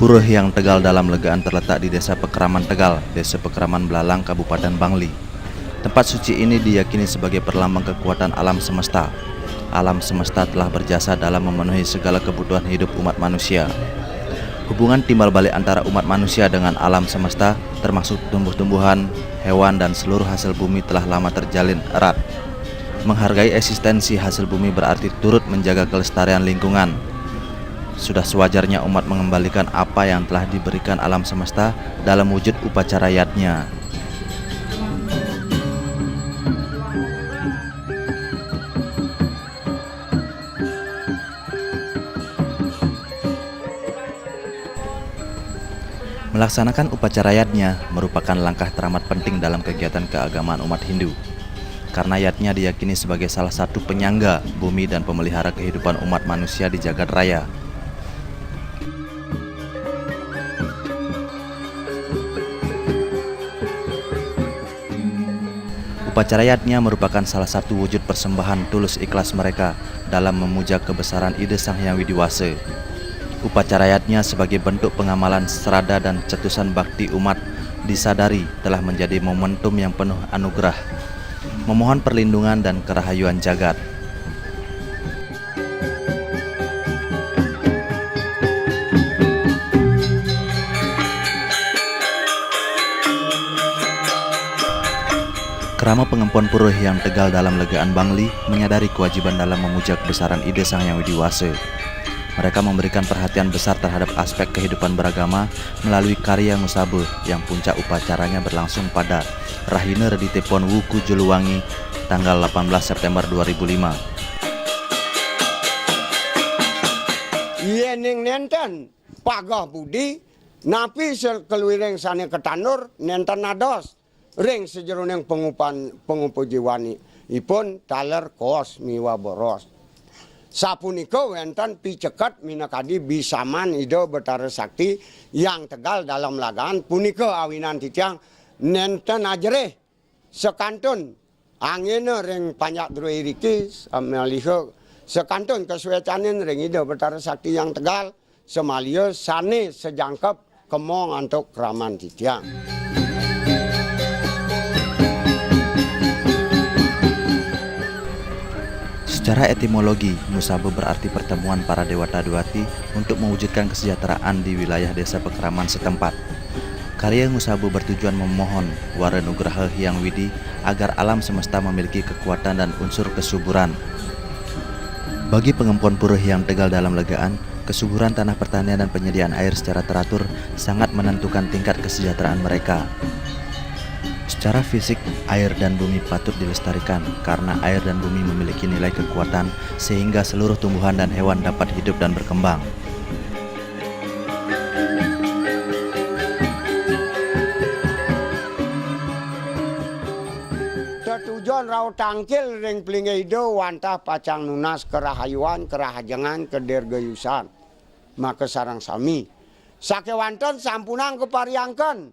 Pura Hyang Tegal dalam Legaan terletak di Desa Pekraman Tegal, Desa Pekraman Belalang, Kabupaten Bangli. Tempat suci ini diyakini sebagai perlambang kekuatan alam semesta. Alam semesta telah berjasa dalam memenuhi segala kebutuhan hidup umat manusia. Hubungan timbal balik antara umat manusia dengan alam semesta, termasuk tumbuh-tumbuhan, hewan, dan seluruh hasil bumi telah lama terjalin erat. Menghargai eksistensi hasil bumi berarti turut menjaga kelestarian lingkungan. Sudah sewajarnya umat mengembalikan apa yang telah diberikan alam semesta dalam wujud upacara yatnya. Melaksanakan upacara yatnya merupakan langkah teramat penting dalam kegiatan keagamaan umat Hindu. Karena yatnya diyakini sebagai salah satu penyangga bumi dan pemelihara kehidupan umat manusia di jagat raya. Upacara yatnya merupakan salah satu wujud persembahan tulus ikhlas mereka dalam memuja kebesaran ide Sang Hyang Widiwasa. Upacara yatnya sebagai bentuk pengamalan serada dan cetusan bakti umat disadari telah menjadi momentum yang penuh anugerah, memohon perlindungan dan kerahayuan jagat. Kerama Pengempon Pura Hyang Tegal dalam Legaan Bangli menyadari kewajiban dalam memuja kebesaran ide Sang Hyang Widiwasa. Mereka memberikan perhatian besar terhadap aspek kehidupan beragama melalui karya Ngusabe yang puncak upacaranya berlangsung pada Rahina Redite Pon Wuku Juluwangi tanggal 18 September 2005. Ning nenten pagah budi napi keluiring sane ketanur nenten nados ring sejeroning pengupu jiwani ipun taler kos miwa boros. Sapunika wenten picekat minakadi bisaman ida Betara Sakti yang Tegal dalam Lagaan punika awinan titiang nenten ajereh sekantun angin ring panjak drui riki amaliha sekantun kesuecanin ring ida Betara Sakti yang Tegal semalia sane sejangkep kemong untuk keraman titiang. Secara etimologi, Ngusabe berarti pertemuan para dewata-dewati untuk mewujudkan kesejahteraan di wilayah desa Pekraman setempat. Karya Ngusabe bertujuan memohon Wara Nugraha Hyang Widi agar alam semesta memiliki kekuatan dan unsur kesuburan. Bagi Pengempon Pura Hyang Tegal dalam Legaan, kesuburan tanah pertanian dan penyediaan air secara teratur sangat menentukan tingkat kesejahteraan mereka. Secara fisik, air dan bumi patut dilestarikan karena air dan bumi memiliki nilai kekuatan sehingga seluruh tumbuhan dan hewan dapat hidup dan berkembang. Tujuan rau tangkil ring plingeido wantah pacang nunas kerahayuan kerahajangan kedergayusan maka sarang sami sakewanten sampunang kepariangken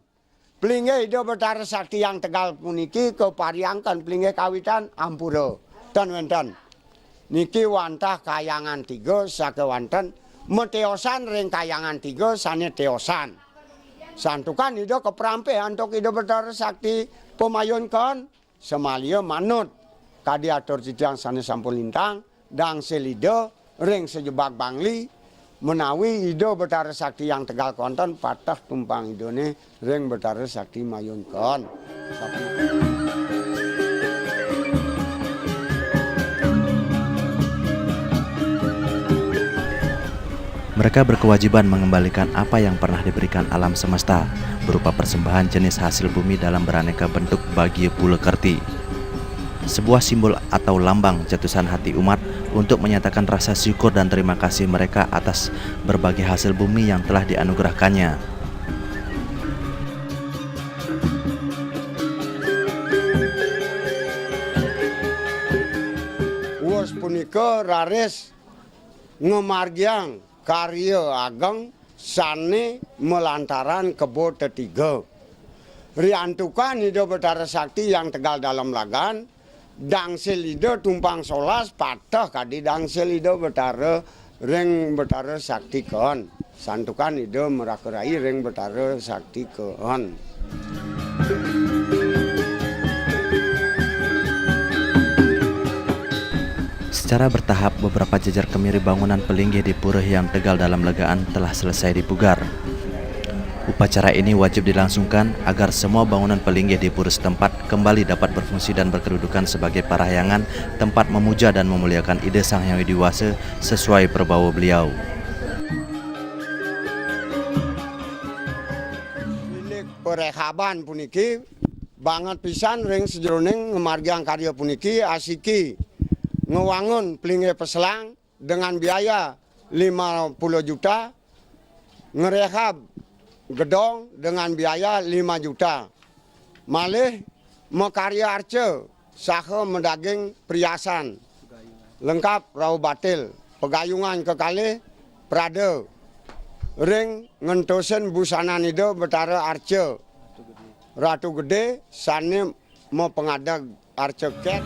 Plinge ida Betara Sakti yang Tegal puniki kepariangkan plinge kawitan ampura dan wenten. Niki wantah kayangan 3 sakewanten meteosan ring kayangan 3 sane teosan. Santukan ida keprampe antuk ida Betara Sakti pemayunkan semalia manut kadi atur cidang sane sampun lintang dang selida ring sejebak Bangli. Menawi ida Betara Sakti yang Tegal konten patah tumpang idone ring Betara Sakti mayunkan. Mereka berkewajiban mengembalikan apa yang pernah diberikan alam semesta berupa persembahan jenis hasil bumi dalam beraneka bentuk bagi Pulekerti. Sebuah simbol atau lambang cetusan hati umat untuk menyatakan rasa syukur dan terima kasih mereka atas berbagai hasil bumi yang telah dianugerahkannya. Wos punika raris ngemargiang karya ageng sane melantaran kebo tetiga. Riantukan ida Betara Sakti yang Tegal dalam Lagaan dangsil ida tumpang solas patah kadi dangsil ida Betara ring Betara Sakti kon. santukan ide merakerai ring betara sakti kehon. Secara bertahap, beberapa jejer kemiri bangunan pelinggih di Pura Hyang Tegal dalam Legaan telah selesai dipugar. Upacara ini wajib dilangsungkan agar semua bangunan pelinggih di pura setempat kembali dapat berfungsi dan berkedudukan sebagai parahyangan tempat memuja dan memuliakan ide Sang Hyang Widiwasa sesuai perbawa beliau. Ini perehaban puniki banget pisan ring sejroning ngemargiang karya puniki asiki ngewangun pelinggih peselang dengan biaya 50 juta, ngerehab gedong dengan biaya 5 juta. Malih mekarya arca saha mendaging priasan lengkap rau batil, pegayungan kekalih prada ring ngentosen busana nida betara arca Ratu Gede sane mau pengadag arca kek.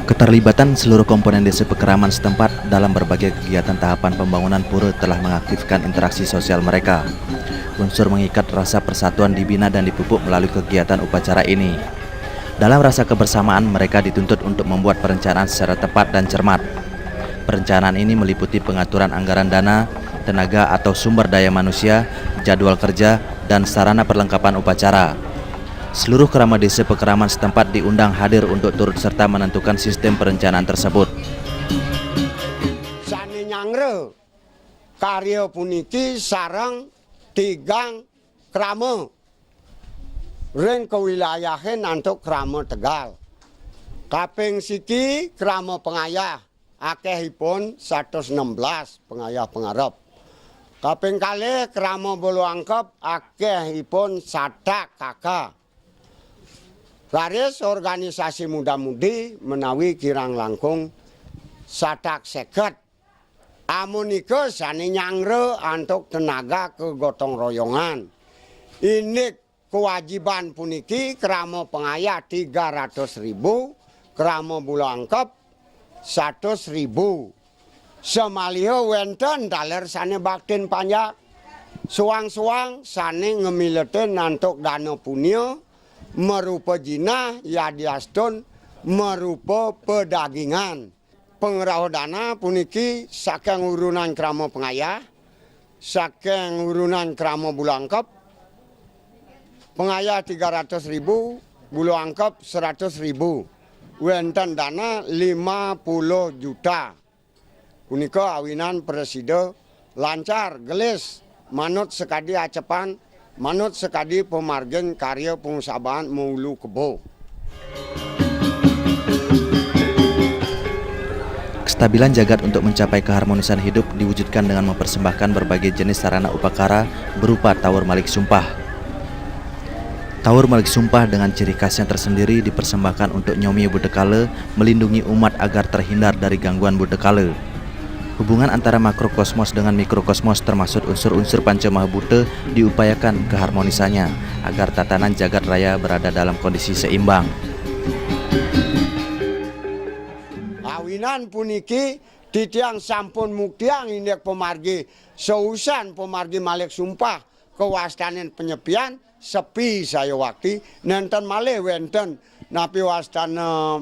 Keterlibatan seluruh komponen desa Pekeraman setempat dalam berbagai kegiatan tahapan pembangunan pura telah mengaktifkan interaksi sosial mereka. Unsur mengikat rasa persatuan dibina dan dipupuk melalui kegiatan upacara ini. Dalam rasa kebersamaan, mereka dituntut untuk membuat perencanaan secara tepat dan cermat. Perencanaan ini meliputi pengaturan anggaran dana, tenaga atau sumber daya manusia, jadwal kerja, dan sarana perlengkapan upacara. Seluruh keramat desa Pekeraman setempat diundang hadir untuk turut serta menentukan sistem perencanaan tersebut. Sani nyangre karya puniki sarang tigang krama ring kewilayahan nantuk krama Tegal. Kaping siki krama pengayah akehipun 116 pengayah pengarep. Kaping kalih krama bolu angkep akehipun sadak kakak. Laris organisasi muda-mudi menawi kirang langkung sadak seket. Amunike sani nyangre antuk tenaga kegotong royongan. Ini kewajiban puniki krama pengayah 300.000, krama bulu angkep 100.000. Semaliho wenten daler sani baktin panjak. Suang-suang sani ngemileten antuk dana punya. Merupa jinah yadiaston merupa pedagingan. Pengerau dana puniki saking urunan krama pengayah, saking urunan krama bulu angkep, pengayah 300.000, bulu angkep 100.000. Wenten dana 50 juta. Punika awinan presiden lancar, gelis, manut sekadi acepan, manut sekadi pemargen karya pengusahaan Mulu Kebo. Kestabilan jagat untuk mencapai keharmonisan hidup diwujudkan dengan mempersembahkan berbagai jenis sarana upakara berupa Tawur Malik Sumpah. Tawur Malik Sumpah dengan ciri khasnya tersendiri dipersembahkan untuk nyomi budekala melindungi umat agar terhindar dari gangguan budekala. Hubungan antara makrokosmos dengan mikrokosmos termasuk unsur-unsur panca mahabhuta diupayakan keharmonisannya agar tatanan jagat raya berada dalam kondisi seimbang. Awinan puniki titiang sampun muktiang indek pemargi seusan pemargi Malik Sumpah kewastanan penyepian sepi saya waktu nenten malih wenten napi wastana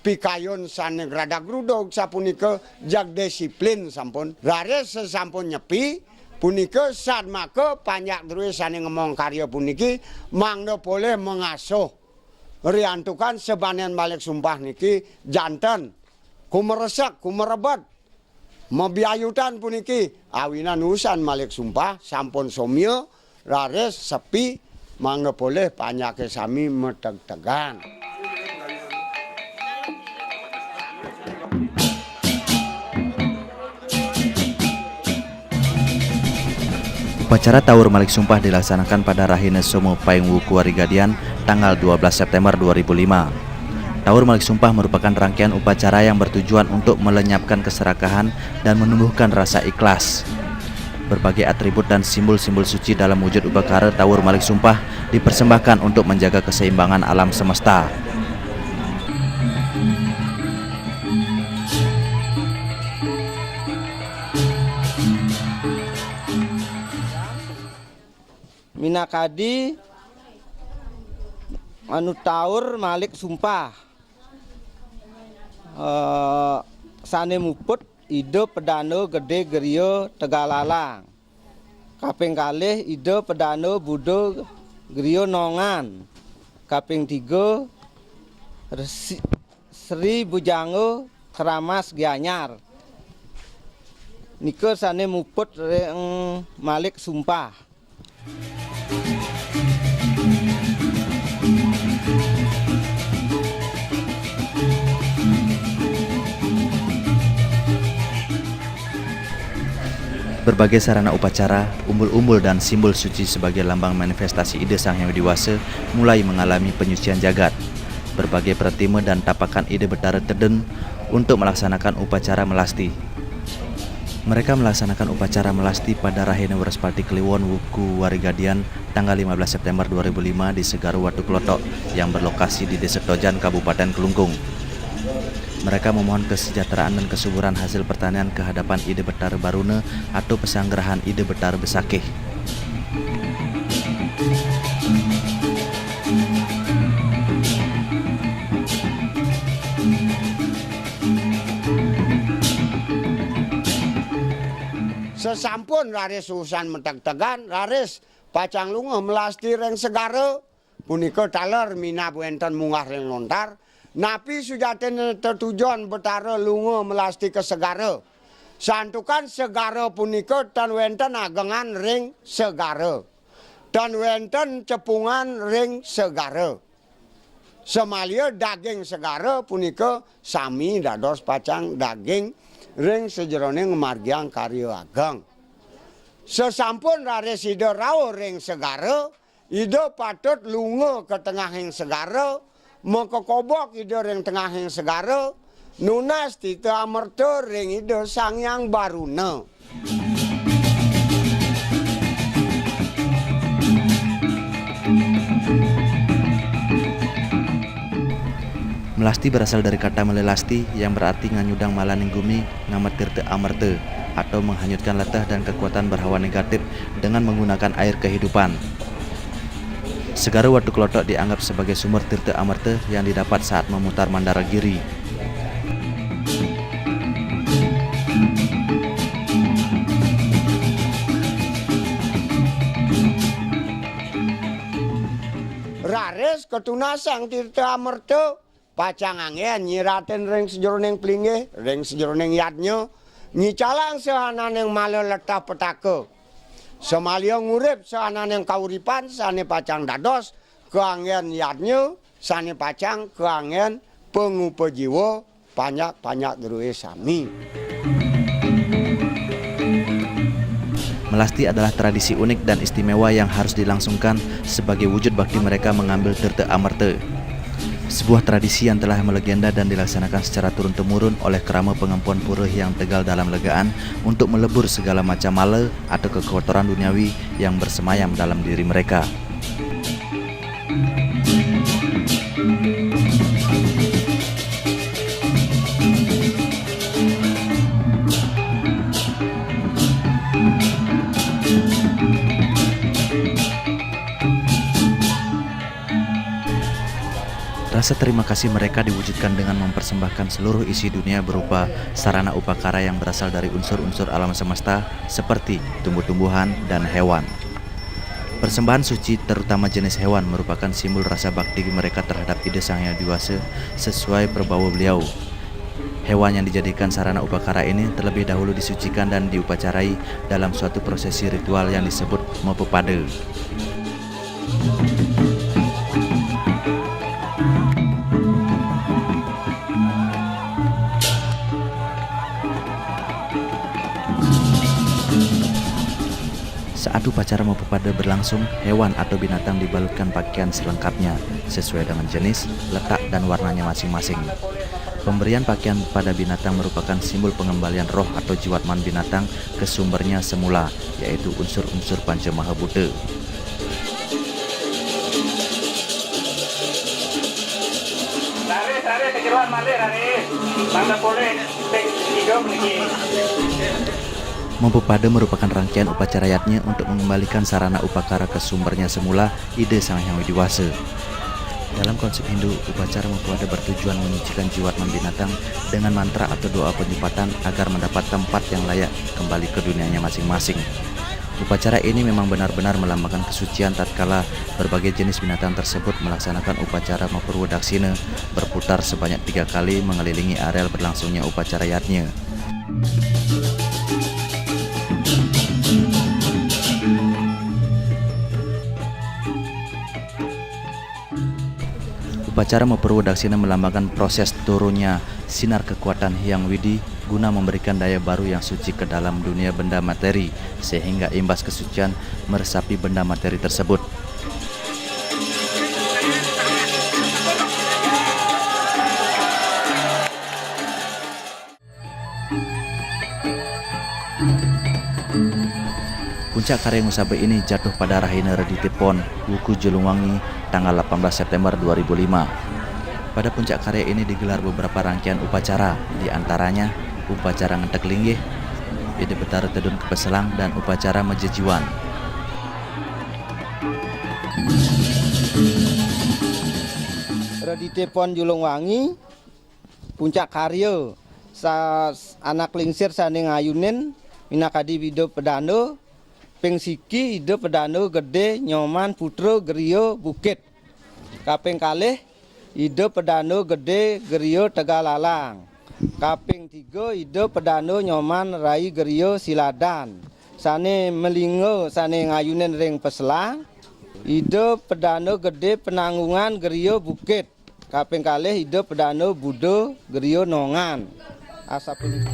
pikayun sane gradak grudog sapunika jag disiplin sampun. Rares sesampun nyepi punika sad maka panjak druwe sane ngomong karya puniki mangda boleh mengasuh riantukan sebanen Malik Sumpah niki janten kumeresek kumerebet mebiayutan puniki awinan usan Malik Sumpah sampun somya rares sepi mangda boleh panjake sami meteg-tegan. Upacara Tawur Malik Sumpah dilaksanakan pada Rahina Somo Paing Wuku Warigadian tanggal 12 September 2005. Tawur Malik Sumpah merupakan rangkaian upacara yang bertujuan untuk melenyapkan keserakahan dan menumbuhkan rasa ikhlas. Berbagai atribut dan simbol-simbol suci dalam wujud upacara Tawur Malik Sumpah dipersembahkan untuk menjaga keseimbangan alam semesta. minakadi anu taur malik sumpah. Sane muput ide pedano gede gerio tegalalang. Kaping kalih ide pedano budo gerio nongan. Kaping 3 Sri Bujango Keramas Gianyar. Nike sane muput reng malik sumpah. Berbagai sarana upacara, umbul-umbul dan simbol suci sebagai lambang manifestasi ide Sang Hyang Widi mulai mengalami penyucian jagat. Berbagai pertime dan tapakan ide Betara Teden untuk melaksanakan upacara melasti. Mereka melaksanakan upacara melasti pada Rahina Waraspati Kliwon Wuku Warigadian tanggal 15 September 2005 di Segaru Watu Klotok yang berlokasi di Desa Tojan, Kabupaten Kelungkung. Mereka memohon kesejahteraan dan kesuburan hasil pertanian ke hadapan Ide Betara Baruna atau Pesanggerahan Ide Betara Besakeh. Sesampun raris urusan metek-tegan, raris pacang lunga melasti reng segara, punika taler mina wenten munggah reng lontar, napi sujaten tertujuan Betara lunga melasti ke segara. Santukan segara punika tan wenten agengan ring segara. Tan wenten cepungan ring segara. Semalia daging segara punika sami dados pacang daging ring sejeroning margiang karya ageng. Sesampun raris ida rawuh ring segara, ida patut lunga ke tengahing segara, mengkekobok ida ring tengahing segara, nunas tita amerta ring ida Sang Hyang Baruna. Melasti berasal dari kata melelasti yang berarti nganyudang malaning gumi ngamat tirte amerte atau menghanyutkan letah dan kekuatan berhawa negatif dengan menggunakan air kehidupan. Segaru Watu Klotok dianggap sebagai sumber tirte amerte yang didapat saat memutar Mandaragiri. Raris ketunasang tirte amerte pacang angin nyiraten ring sejeroning plinggih, ring sejeroning yadnya, nyicalang sehananeng mala letah petaka. Semalia ngurip sehananeng kauripan, sane pacang dados, keangin yadnya, sane pacang keangin pengupa jiwa, panyak-panyak derue sami. Melasti adalah tradisi unik dan istimewa yang harus dilangsungkan sebagai wujud bakti mereka mengambil tirte amerte. Sebuah tradisi yang telah melegenda dan dilaksanakan secara turun-temurun oleh kerama pengampuan pureh yang tegal dalam legaan untuk melebur segala macam mala atau kekotoran duniawi yang bersemayam dalam diri mereka. Rasa terima kasih mereka diwujudkan dengan mempersembahkan seluruh isi dunia berupa sarana upakara yang berasal dari unsur-unsur alam semesta seperti tumbuh-tumbuhan dan hewan. Persembahan suci terutama jenis hewan merupakan simbol rasa bakti mereka terhadap ide Sang Hyang Widi sesuai perbawa beliau. Hewan yang dijadikan sarana upakara ini terlebih dahulu disucikan dan diupacarai dalam suatu prosesi ritual yang disebut Mapepade. Saat upacara Mapepade berlangsung, hewan atau binatang dibalutkan pakaian selengkapnya sesuai dengan jenis, letak, dan warnanya masing-masing. Pemberian pakaian pada binatang merupakan simbol pengembalian roh atau jiwatman binatang ke sumbernya semula, yaitu unsur-unsur Pancamahabhuta. Raris, kejeruan malih, Raris. Bangga boleh, hidup lagi. Mempupade merupakan rangkaian upacara yatnya untuk mengembalikan sarana upakara ke sumbernya semula, ide Sang Hyang Widiwasa. Dalam konsep Hindu, upacara Mempupade bertujuan menyucikan jiwa binatang dengan mantra atau doa penyipatan agar mendapat tempat yang layak kembali ke dunianya masing-masing. Upacara ini memang benar-benar melambangkan kesucian tatkala berbagai jenis binatang tersebut melaksanakan upacara Mapurwadaksina berputar sebanyak 3 kali mengelilingi areal berlangsungnya upacara yatnya. Upacara Mapurwadaksina melambangkan proses turunnya sinar kekuatan Hyang Widi guna memberikan daya baru yang suci ke dalam dunia benda materi, sehingga imbas kesucian meresapi benda materi tersebut. Puncak karya Ngusabe ini jatuh pada Rahina Reditipon, Wuku Julungwangi, tanggal 18 September 2005. Pada puncak karya ini digelar beberapa rangkaian upacara, di antaranya upacara Ngentek Linggih, Ide Betara Tedun Kepeselang, dan upacara Mejejiwan. Reditipon Julungwangi, puncak karya anak lingsir saning ayunin minakadi wido pedano ping siki ide pedano gede nyoman putra griya bukit. Kaping kalih ide pedano gede griya Tegalalang. Kaping 3 ide pedano nyoman rai griya Siladan. Sane melingo sane ngayunen ring Peselang. Ide pedano gede penanggungan griya bukit. Kaping kalih ide pedano Budo griya Nongan. Asapun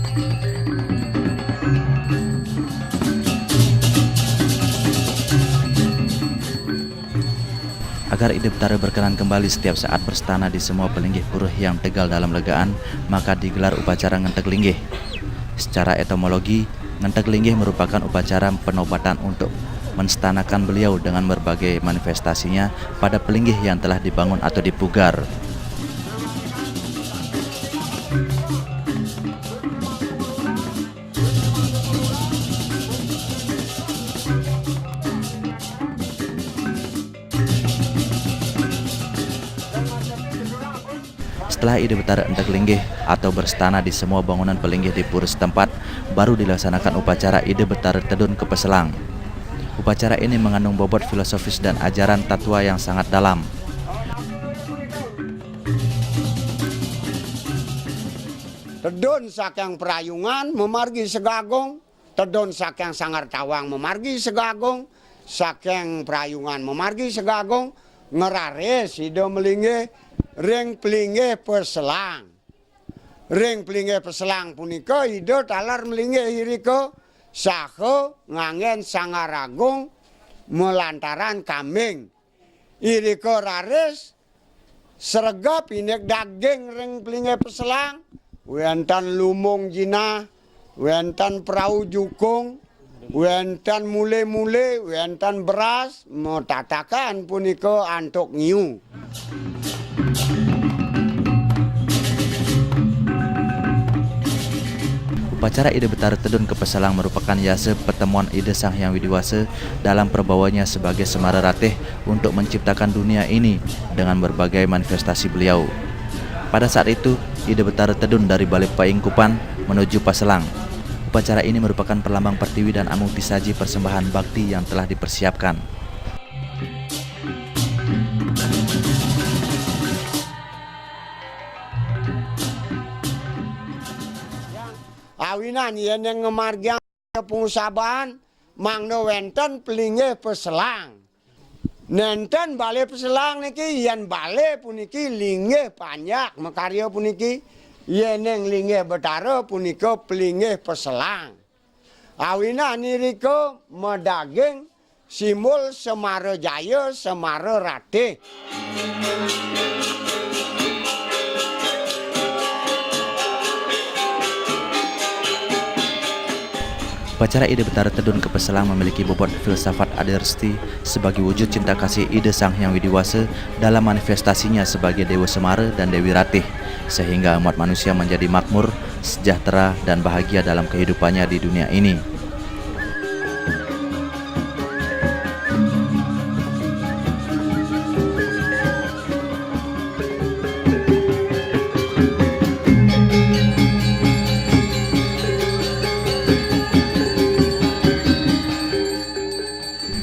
Agar Ide Betara berkenan kembali setiap saat berstana di semua pelinggih puruh yang tegal dalam legaan, maka digelar upacara Ngentek Linggih. Secara etimologi, Ngentek Linggih merupakan upacara penobatan untuk menstanakan beliau dengan berbagai manifestasinya pada pelinggih yang telah dibangun atau dipugar. Setelah Ide Betara Ngentek Linggih atau berstana di semua bangunan pelinggih di pura setempat, baru dilaksanakan upacara Ide Betara Tedun Kepeselang. Upacara ini mengandung bobot filosofis dan ajaran tatwa yang sangat dalam. Tedun saking perayungan memargi segagong, tedun saking sangar tawang memargi segagong, saking perayungan memargi segagong, ngeraris ide melinggih ring pelinggih Peselang. Ring pelinggih Peselang punika ide talar melinggih irika saha ngangen sangaragung melantaran kambing. Irika raris sregep inek daging ring pelinggih Peselang, wenten lumung jina, wenten prau jukung, wenten mule-mule, wenten beras, metatakan punika antuk ngiu. Upacara Ide Betara Tedun Kepeselang merupakan yase pertemuan Ide Sang Hyang Widiwasa dalam perbawanya sebagai Semara Ratih untuk menciptakan dunia ini dengan berbagai manifestasi beliau. Pada saat itu, Ide Betara Tedun dari Balai Paingkupan menuju Paselang. Upacara ini merupakan perlambang pertiwi dan amukti saji persembahan bakti yang telah dipersiapkan. Awinan yen yang ngemargiang pengusahaan mangno wenten pelinggih Peselang. Nenten Balai Peselang niki yen balai puniki linggih panjak makarya puniki yen yang linggih Betara punika pelinggih Peselang. Awinan nirika medaging simbol Semara Jaya Semara Ratih. Upacara Ide Betara Tedun Kepeselang memiliki bobot filsafat adersti sebagai wujud cinta kasih Ide Sang Hyang Widiwasa dalam manifestasinya sebagai Dewa Semara dan Dewi Ratih, sehingga umat manusia menjadi makmur, sejahtera, dan bahagia dalam kehidupannya di dunia ini.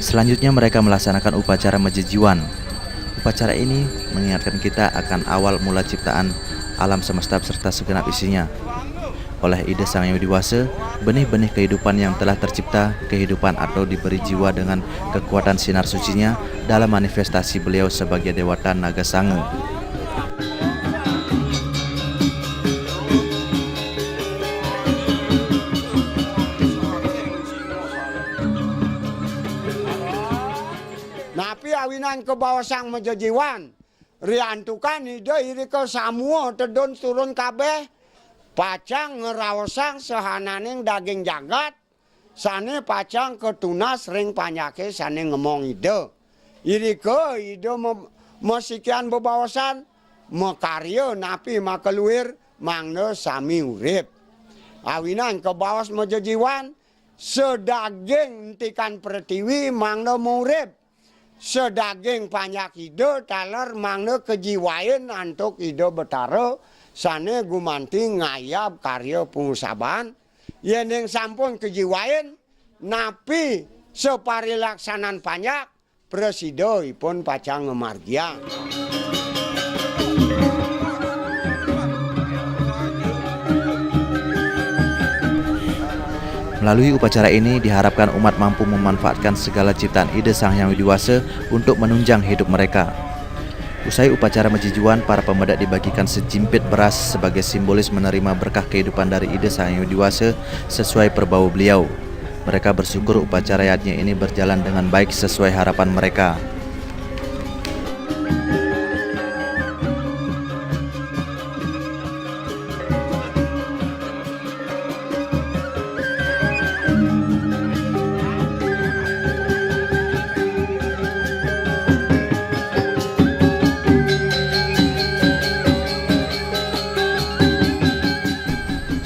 Selanjutnya mereka melaksanakan upacara mejejiwan. Upacara ini mengingatkan kita akan awal mula ciptaan alam semesta serta segenap isinya. Oleh ide Sang Yang Widi Wasa, benih-benih kehidupan yang telah tercipta, kehidupan atau diberi jiwa dengan kekuatan sinar sucinya dalam manifestasi beliau sebagai Dewata Naga Sange. Napi awinan ke bawah sang mejejiwan, riantukan ide iri ke samua tedon turun kabeh, pacang ngeraosang sehananing daging jagat, sane pacang ketunas ring panyake sane ngemong ide. Iri ke ide mesikian bebawasan, mekarya napi makeluir mangna sami urip. Awinan ke bawah mejejiwan, sedaging entikan pertiwi mangna murip. Sedaging panyak ide taler mangna kejiwain antuk ide betara sane gumanti ngayab karya pengusaban yen yang sampun kejiwain napi separilaksanan panyak presida ipun pacang ngemargia. Melalui upacara ini diharapkan umat mampu memanfaatkan segala ciptaan ide Sang Yang Widi Wasa untuk menunjang hidup mereka. Usai upacara mejejiwan, para pemuda dibagikan sejimpit beras sebagai simbolis menerima berkah kehidupan dari ide Sang Yang Widi Wasa sesuai perbau beliau. Mereka bersyukur upacara yatnya ini berjalan dengan baik sesuai harapan mereka.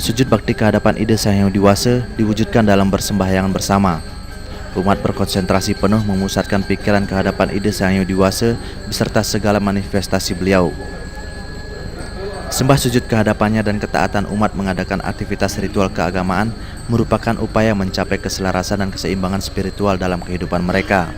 Sujud bakti kehadapan ide Sang Yang Widi Wasa diwujudkan dalam bersembahyangan bersama. Umat berkonsentrasi penuh memusatkan pikiran kehadapan ide Sang Yang Widi Wasa beserta segala manifestasi beliau. Sembah sujud kehadapannya dan ketaatan umat mengadakan aktivitas ritual keagamaan merupakan upaya mencapai keselarasan dan keseimbangan spiritual dalam kehidupan mereka.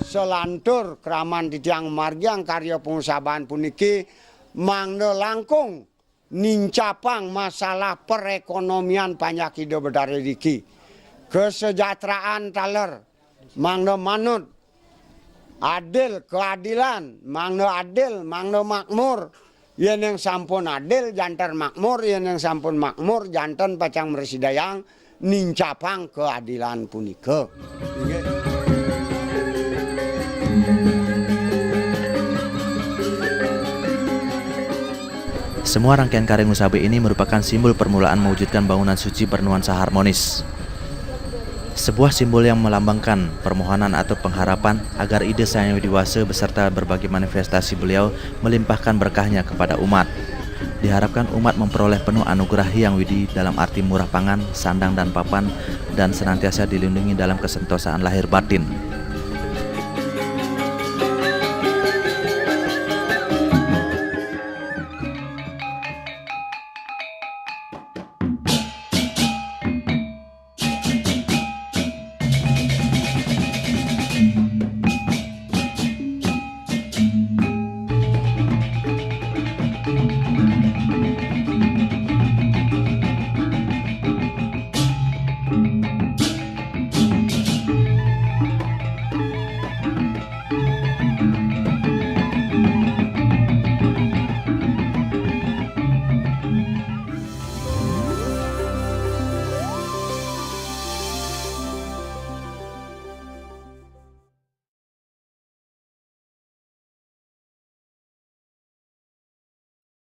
Selantur kraman titiang margiang karya pengusahaan puniki mangna langkung nincapang masalah perekonomian panyak ide bedari diki. Kesejahteraan taler mangna manut, adil keadilan mangna adil mangna makmur. Yen yang sampun adil jantan makmur, yen yang sampun makmur jantan pacang mersidayang nincapang keadilan punika. Semua rangkaian karya Ngusabe ini merupakan simbol permulaan mewujudkan bangunan suci bernuansa harmonis. Sebuah simbol yang melambangkan permohonan atau pengharapan agar ide Sang Yang Widi Wasa beserta berbagai manifestasi beliau melimpahkan berkahnya kepada umat. Diharapkan umat memperoleh penuh anugerah Hyang Widi dalam arti murah pangan, sandang dan papan, dan senantiasa dilindungi dalam kesentosaan lahir batin.